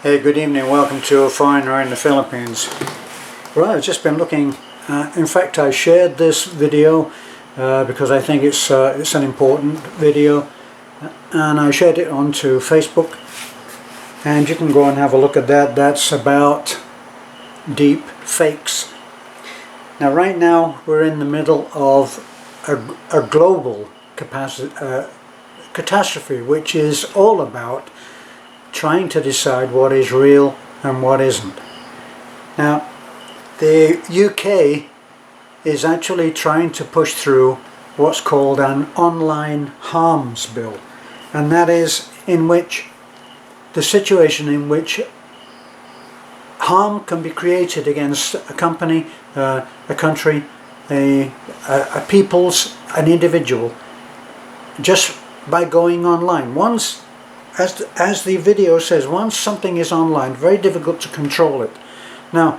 Hey, good evening. Welcome to A Foreigner in the Philippines. Well, I've just been looking. In fact, I shared this video because I think it's an important video, and I shared it onto Facebook. And you can go and have a look at that. That's about deep fakes. Now, right now, we're in the middle of a global catastrophe, which is all about trying to decide what is real and what isn't. Now, the UK is actually trying to push through what's called an online harms bill, and that is in which the situation in which harm can be created against a company, a country, a people's, an individual, just by going online. Once, as the video says, once something is online, very difficult to control it. Now,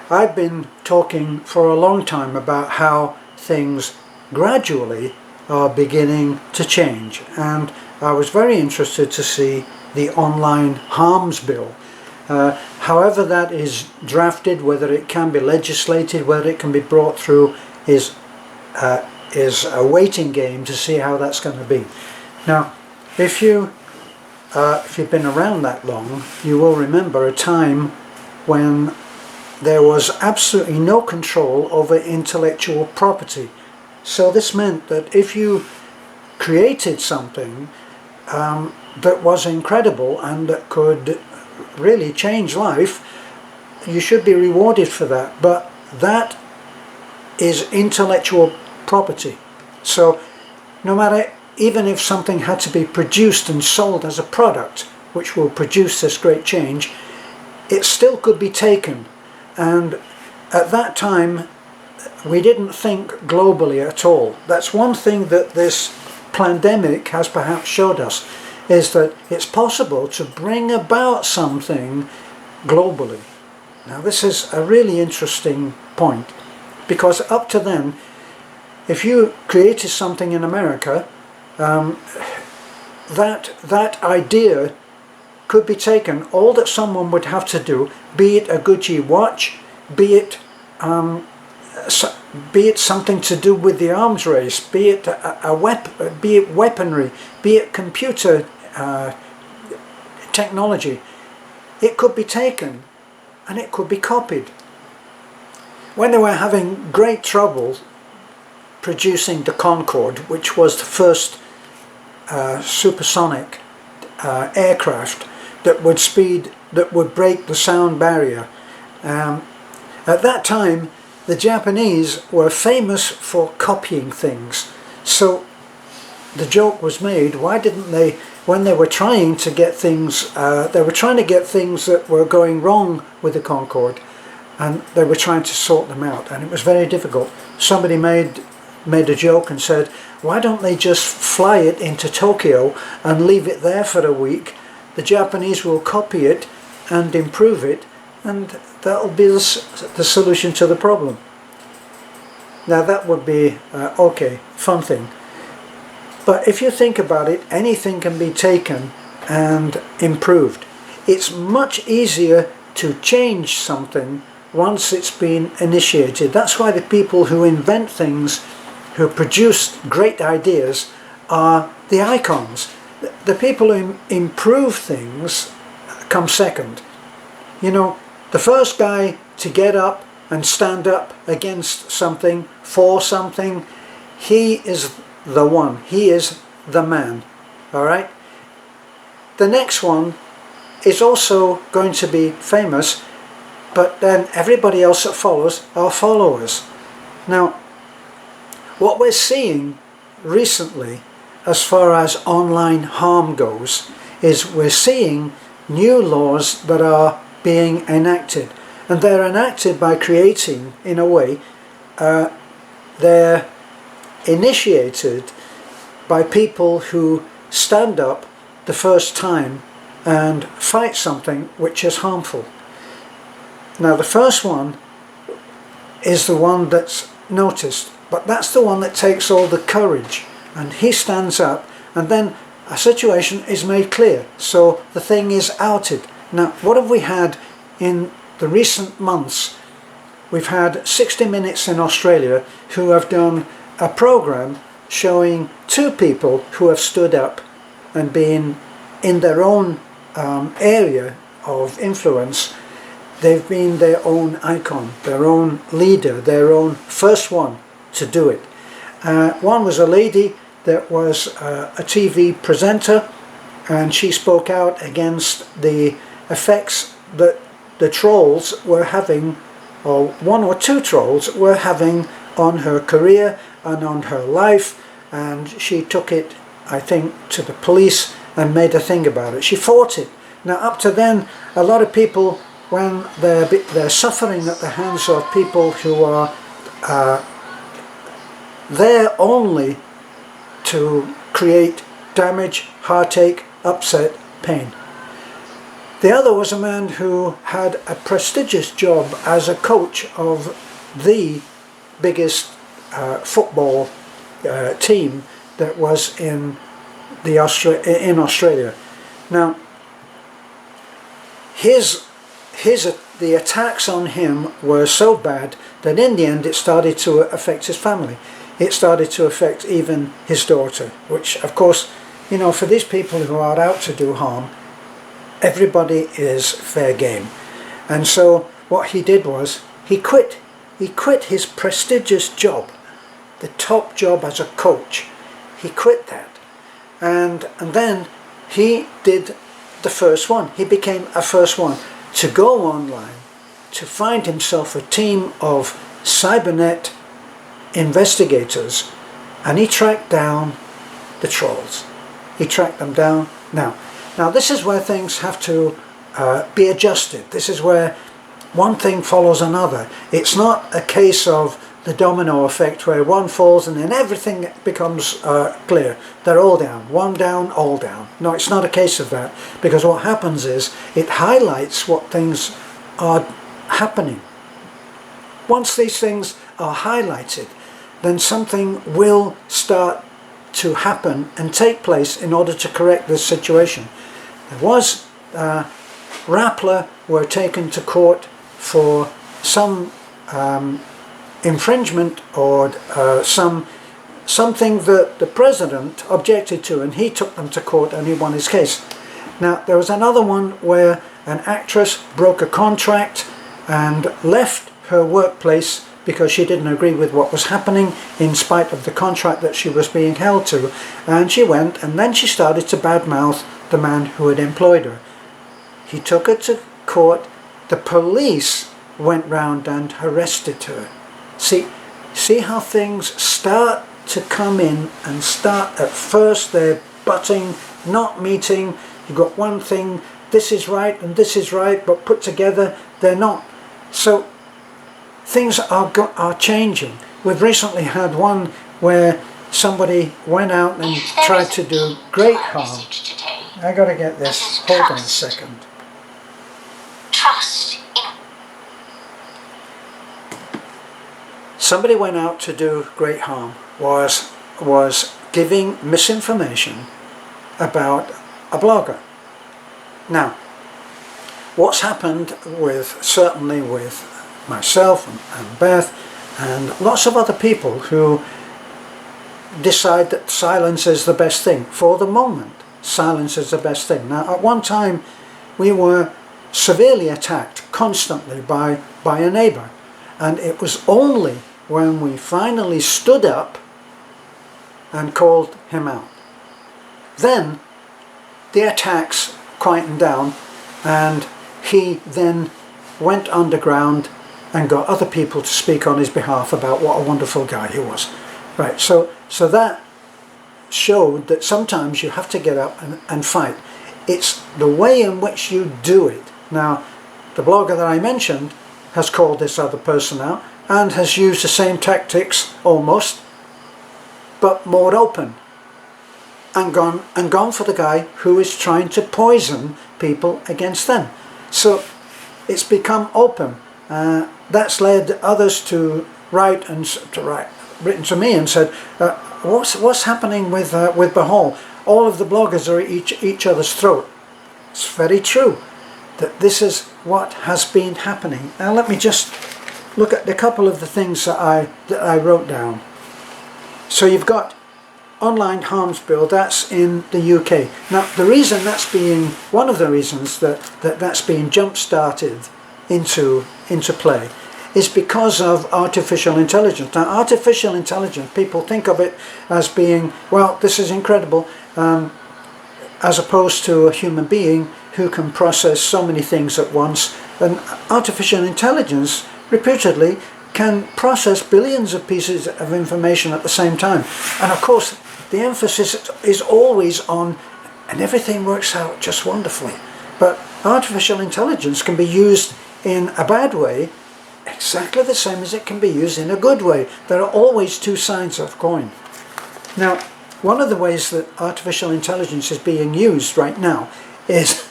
I've been talking for a long time about how things gradually are beginning to change, and I was very interested to see the online harms bill. However that is drafted, whether it can be legislated, whether it can be brought through, is a waiting game to see how that's going to be. Now, if you've been around that long, you will remember a time when there was absolutely no control over intellectual property. So this meant that if you created something that was incredible and that could really change life, you should be rewarded for that. But that is intellectual property. So no matter, even if something had to be produced and sold as a product which will produce this great change, it still could be taken. And at that time we didn't think globally at all. That's one thing that this pandemic has perhaps showed us, is that it's possible to bring about something globally. Now this is a really interesting point, because up to then, if you created something in America, that idea could be taken. All that someone would have to do, be it a Gucci watch, be it something to do with the arms race, be it be it weaponry, be it computer technology, it could be taken and it could be copied. When they were having great trouble producing the Concorde, which was the first supersonic aircraft that would break the sound barrier, at that time the Japanese were famous for copying things. So the joke was made, why didn't they, when they were trying to get things, that were going wrong with the Concorde, and they were trying to sort them out, and it was very difficult. Somebody made a joke and said, why don't they just fly it into Tokyo and leave it there for a week? The Japanese will copy it and improve it, and that'll be the solution to the problem. Now that would be okay, fun thing. But if you think about it, anything can be taken and improved. It's much easier to change something once it's been initiated. That's why the people who invent things, who produce great ideas, are the icons. The people who improve things come second. You know, the first guy to get up and stand up against something, for something, he is the one, he is the man, all right? The next one is also going to be famous, but then everybody else that follows are followers. Now, what we're seeing recently as far as online harm goes is we're seeing new laws that are being enacted, and they're enacted by creating, in a way, they're initiated by people who stand up the first time and fight something which is harmful. Now the first one is the one that's noticed, but that's the one that takes all the courage, and he stands up, and then a situation is made clear, so the thing is outed. Now, what have we had in the recent months? We've had 60 Minutes in Australia who have done a program showing two people who have stood up and been in their own area of influence. They've been their own icon, their own leader, their own first one to do it. One was a lady that was a TV presenter, and she spoke out against the effects that the trolls were having, or one or two trolls were having, on her career and on her life, and she took it, I think, to the police and made a thing about it. She fought it. Now, up to then, a lot of people, when they're suffering at the hands of people who are there only to create damage, heartache, upset, pain. The other was a man who had a prestigious job as a coach of the biggest football team that was in Australia. Now, the attacks on him were so bad that in the end it started to affect his family. It started to affect even his daughter, which, of course, you know, for these people who are out to do harm, everybody is fair game. And so what he did was he quit. He quit his prestigious job, the top job as a coach. He quit that. And then he did the first one. He became a first one to go online, to find himself a team of cybernet investigators, and he tracked down the trolls. He tracked them down. Now this is where things have to be adjusted. This is where one thing follows another. It's not a case of the domino effect where one falls and then everything becomes clear. They're all down. One down, all down. No, it's not a case of that, because what happens is it highlights what things are happening. Once these things are highlighted, then something will start to happen and take place in order to correct this situation. There was Rappler were taken to court for some infringement or something that the president objected to, and he took them to court and he won his case. Now, there was another one where an actress broke a contract and left her workplace because she didn't agree with what was happening in spite of the contract that she was being held to, and she went and then she started to badmouth the man who had employed her. He took her to court. The police went round and arrested her. See how things start to come in and start at first they're butting, not meeting. You've got one thing, this is right and this is right, but put together they're not. So things are changing. We've recently had one where somebody went out and tried to do great harm. I gotta get this. Hold on a second. Trust. Somebody went out to do great harm, was giving misinformation about a blogger. Now, what's happened certainly with myself and Beth and lots of other people who decide that silence is the best thing. For the moment, silence is the best thing. Now, at one time, we were severely attacked constantly by a neighbour, and it was only when we finally stood up and called him out. Then the attacks quietened down, and he then went underground and got other people to speak on his behalf about what a wonderful guy he was. Right, so that showed that sometimes you have to get up and fight. It's the way in which you do it. Now, the blogger that I mentioned has called this other person out and has used the same tactics almost, but more open, and gone for the guy who is trying to poison people against them. So it's become open. That's led others to written to me and said, what's happening with Bahal? All of the bloggers are at each other's throat. It's very true. that this is what has been happening. Now let me just look at a couple of the things that I wrote down. So you've got online harms bill, that's in the UK. Now the reason that's being, one of the reasons that's being jump started into play is because of artificial intelligence. Now artificial intelligence, people think of it as being, well, this is incredible, as opposed to a human being who can process so many things at once. And artificial intelligence reputedly can process billions of pieces of information at the same time. And of course the emphasis is always on, and everything works out just wonderfully. But artificial intelligence can be used in a bad way exactly the same as it can be used in a good way. There are always two sides of a coin. Now, one of the ways that artificial intelligence is being used right now is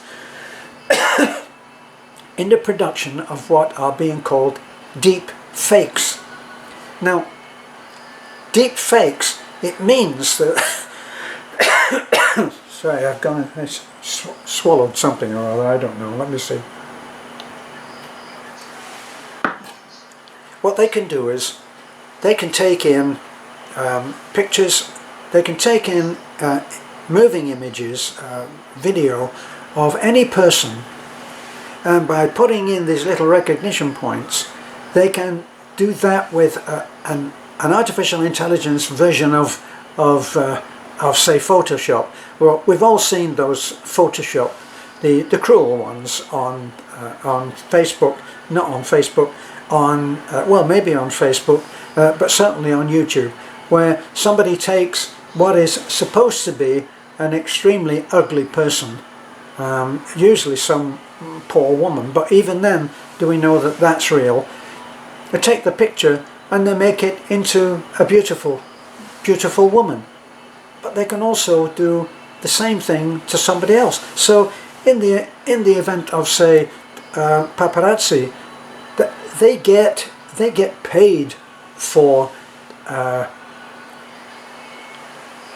in the production of what are being called deep fakes. Now, deep fakes, it means that sorry, I swallowed something or other, I don't know, let me see. What they can do is they can take in pictures, they can take in moving images, video of any person, and by putting in these little recognition points they can do that with an artificial intelligence version of say Photoshop. Well, we've all seen those Photoshop, the cruel ones on Facebook, not on Facebook, on well, maybe on Facebook, but certainly on YouTube, where somebody takes what is supposed to be an extremely ugly person, usually some poor woman, but even then do we know that that's real? They take the picture and they make it into a beautiful woman, but they can also do the same thing to somebody else. So in the event of, say, paparazzi, they get paid for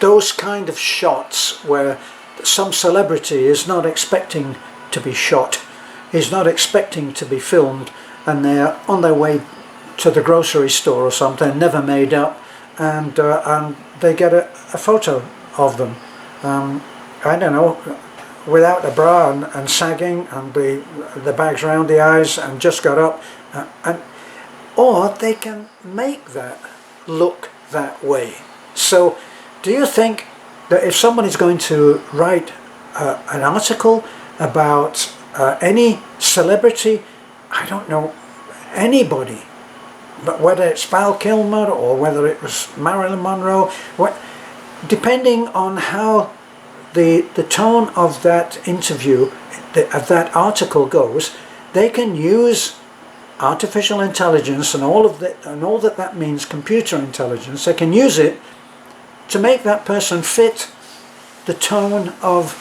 those kind of shots where some celebrity is not expecting to be shot, is not expecting to be filmed, and they're on their way to the grocery store or something, never made up, and they get a photo of them, I don't know, without a bra and sagging, and the bags around the eyes, and just got up, or they can make that look that way. So do you think that if somebody's going to write an article about any celebrity, I don't know, anybody, but whether it's Val Kilmer or whether it was Marilyn Monroe, depending on how the tone of that interview, of that article goes, they can use artificial intelligence and all that means, computer intelligence. They can use it to make that person fit the tone of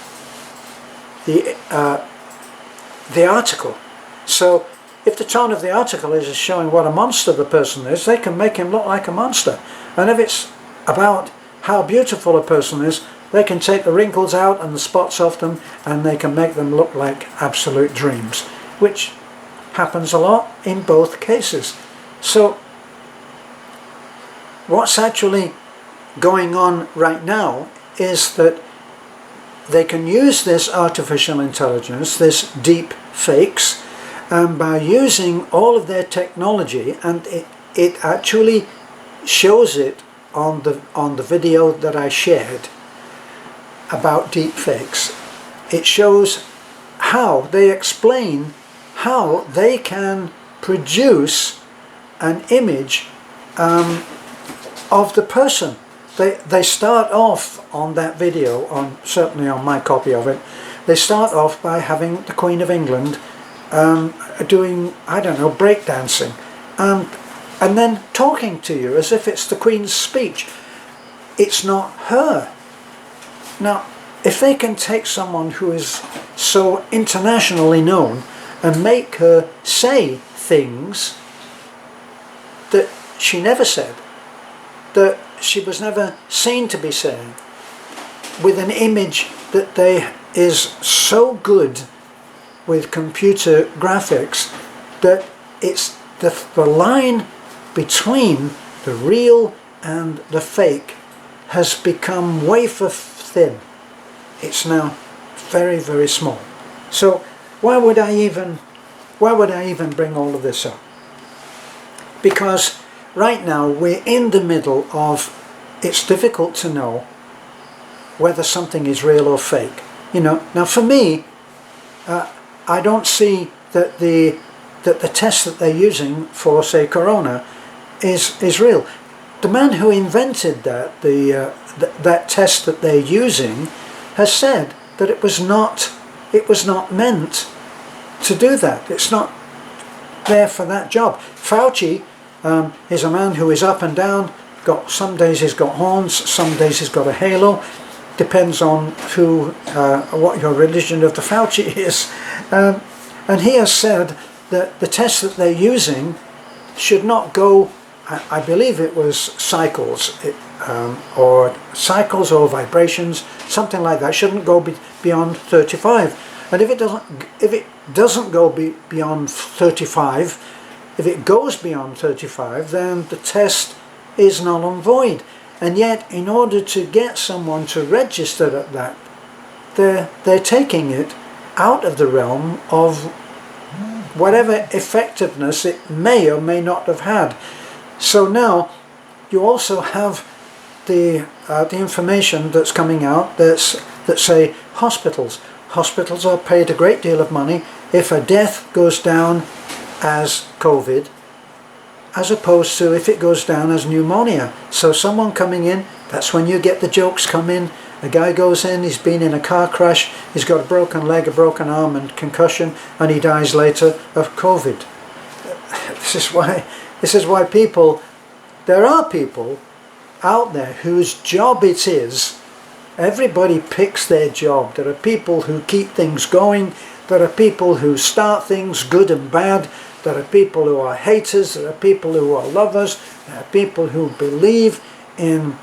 the article. So if the tone of the article is showing what a monster the person is, they can make him look like a monster. And if it's about how beautiful a person is, they can take the wrinkles out and the spots off them, and they can make them look like absolute dreams, which happens a lot in both cases. So what's actually going on right now is that they can use this artificial intelligence, this deep fakes, and by using all of their technology, and it actually shows it on the video that I shared about deep fakes. It shows how they explain how they can produce an image of the person. They start off on that video, certainly on my copy of it, they start off by having the Queen of England doing, I don't know, breakdancing, and then talking to you as if it's the Queen's speech. It's not her. Now, if they can take someone who is so internationally known and make her say things that she never said, that she was never seen to be saying, with an image that is so good with computer graphics that it's the line between the real and the fake has become wafer thin. It's now very, very small. So why would I even bring all of this up? Because right now we're in the middle of, it's difficult to know whether something is real or fake. You know, now for me, I don't see that the test that they're using for, say, corona is real. The man who invented that, that test that they're using, has said that it was not meant to do that. It's not there for that job. Fauci is a man who is up and down. Some days he's got horns, some days he's got a halo. Depends on what your religion of the Fauci is. And he has said that the test that they're using should not go, I believe it was cycles, or cycles or vibrations, something like that. Shouldn't go beyond 35. And if it doesn't go beyond 35, if it goes beyond 35, then the test is null and void. And yet, in order to get someone to register at that, they're taking it out of the realm of whatever effectiveness it may or may not have had. So now you also have the information that's coming out that say hospitals are paid a great deal of money if a death goes down as COVID, as opposed to if it goes down as pneumonia. So someone coming in, that's when you get the jokes come in. A guy goes in, he's been in a car crash, he's got a broken leg, a broken arm and concussion, and he dies later of COVID. This is why there are people out there whose job it is. Everybody picks their job. There are people who keep things going. There are people who start things, good and bad. There are people who are haters. There are people who are lovers. There are people who believe in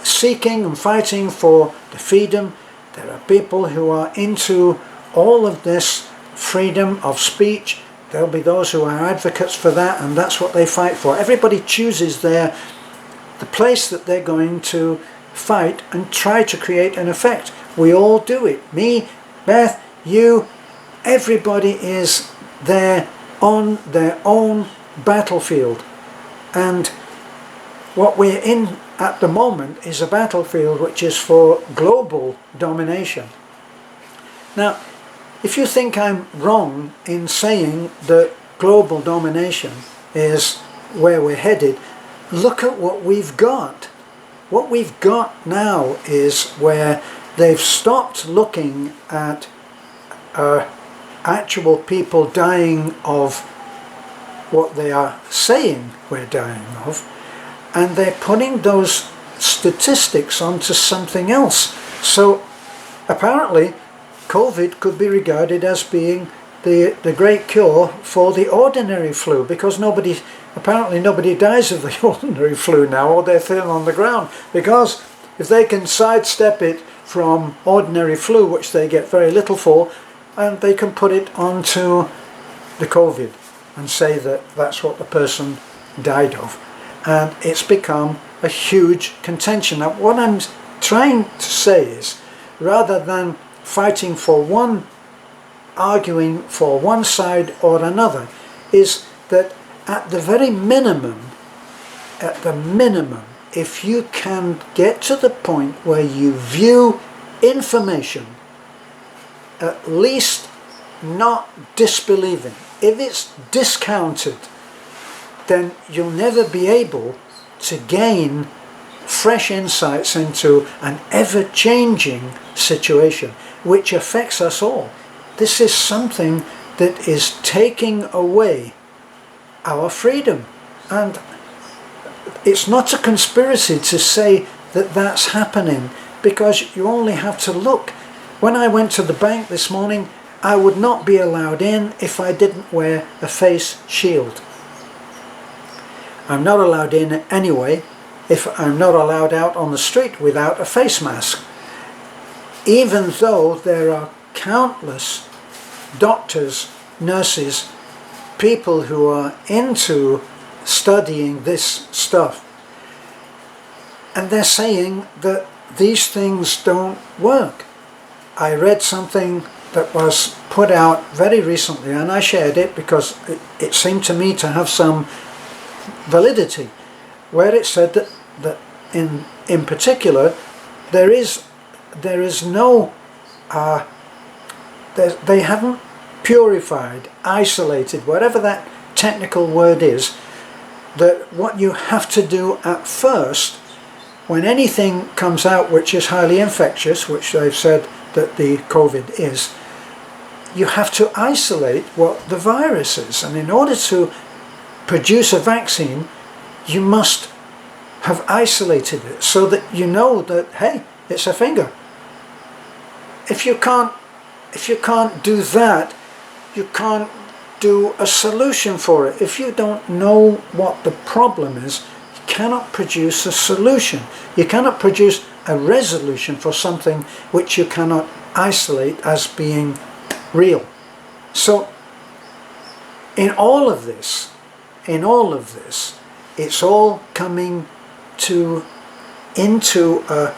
seeking and fighting for the freedom. There are people who are into all of this freedom of speech. There'll be those who are advocates for that, and that's what they fight for. Everybody chooses the place that they're going to fight and try to create an effect. We all do it. Me, Beth, you, everybody is there on their own battlefield. And what we're in at the moment is a battlefield which is for global domination. Now, if you think I'm wrong in saying that global domination is where we're headed, look at what we've got. What we've got now is where they've stopped looking at actual people dying of what they are saying we're dying of, and they're putting those statistics onto something else. So apparently COVID could be regarded as being the great cure for the ordinary flu, because apparently nobody dies of the ordinary flu now, or they're thin on the ground. Because if they can sidestep it from ordinary flu, which they get very little for, and they can put it onto the COVID and say that that's what the person died of. And it's become a huge contention. Now, what I'm trying to say is, rather than fighting for one, arguing for one side or another, is that at the minimum, if you can get to the point where you view information, at least not disbelieving, if it's discounted, then you'll never be able to gain fresh insights into an ever-changing situation which affects us all. This is something that is taking away our freedom, and it's not a conspiracy to say that that's happening, because you only have to look. When I went to the bank this morning, I would not be allowed in if I didn't wear a face shield. I'm not allowed in anyway if I'm not allowed out on the street without a face mask, even though there are countless doctors, nurses, people who are into studying this stuff, and they're saying that these things don't work. I read something that was put out very recently, and I shared it because it seemed to me to have some validity, where it said that in particular there is no they haven't purified, isolated, whatever that technical word is, that what you have to do at first when anything comes out which is highly infectious, which they've said that the COVID is, you have to isolate what the virus is. And in order to produce a vaccine, you must have isolated it so that you know that, hey, it's a finger. If you can't do that, you can't do a solution for it. If you don't know what the problem is, you cannot produce a solution. You cannot produce a resolution for something which you cannot isolate as being real. So in all of this, it's all coming into a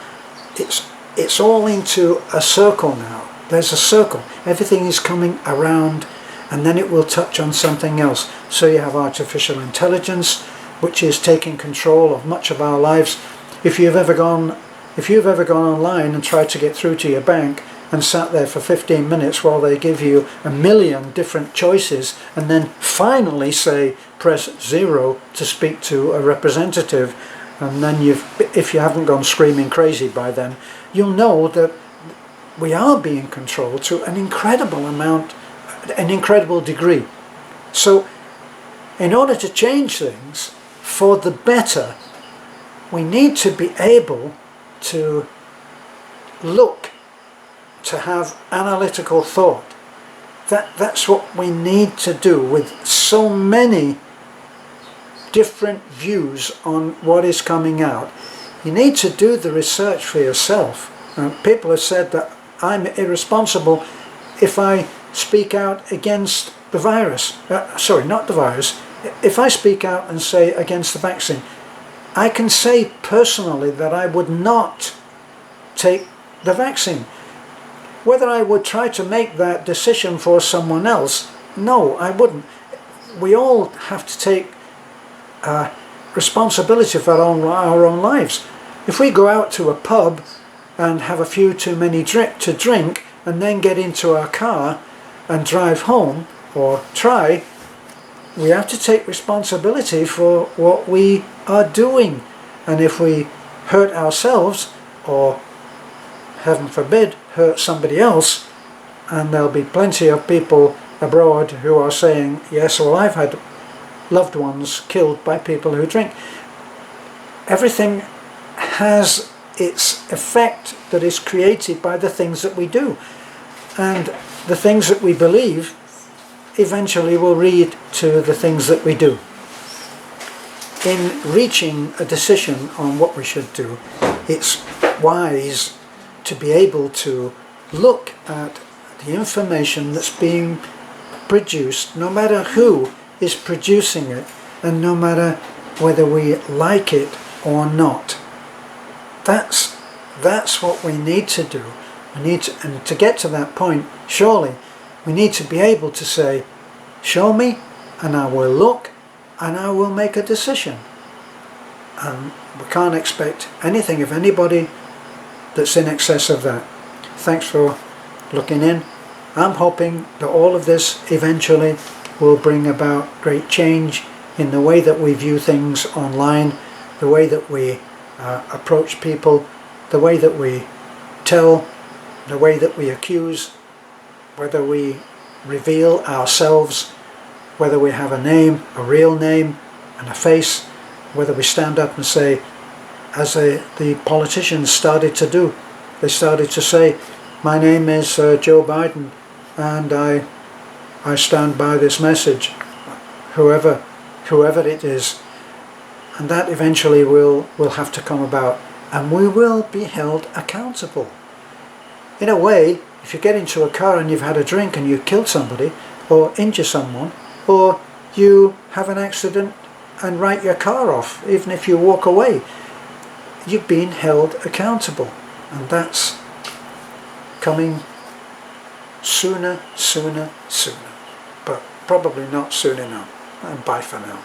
circle now. There's a circle. Everything is coming around, and then it will touch on something else. So you have artificial intelligence, which is taking control of much of our lives. If you've ever gone online and tried to get through to your bank and sat there for 15 minutes while they give you a million different choices, and then finally say press 0 to speak to a representative, and then if you haven't gone screaming crazy by then, you'll know that we are being controlled to an incredible amount, an incredible degree. So in order to change things for the better, we need to be able to look, to have analytical thought. That's what we need to do with so many different views on what is coming out. You need to do the research for yourself. People have said that I'm irresponsible if I speak out against the virus. Sorry, not the virus. If I speak out and say against the vaccine, I can say personally that I would not take the vaccine. Whether I would try to make that decision for someone else, no, I wouldn't. We all have to take responsibility for our own lives. If we go out to a pub and have a few too many to drink and then get into our car and drive home, or try, we have to take responsibility for what we are doing. And if we hurt ourselves, or heaven forbid hurt somebody else, and there'll be plenty of people abroad who are saying, yes, well, I've had loved ones killed by people who drink. Everything has its effect that is created by the things that we do, and the things that we believe eventually will lead to the things that we do. In reaching a decision on what we should do, it's wise to be able to look at the information that's being produced, no matter who is producing it, and no matter whether we like it or not. That's what we need to do. And to get to that point, surely we need to be able to say, show me, and I will look, and I will make a decision. And we can't expect anything of anybody that's in excess of that. Thanks for looking in. I'm hoping that all of this eventually will bring about great change in the way that we view things online, the way that we approach people, the way that we tell, the way that we accuse, whether we reveal ourselves, whether we have a name, a real name, and a face, whether we stand up and say, as the politicians started to do, they started to say, my name is Joe Biden, and I stand by this message, whoever it is. And that eventually will have to come about, and we will be held accountable. In a way, if you get into a car and you've had a drink and you kill somebody or injure someone, or you have an accident and write your car off, even if you walk away, you've been held accountable. And that's coming sooner, but probably not soon enough. And bye for now.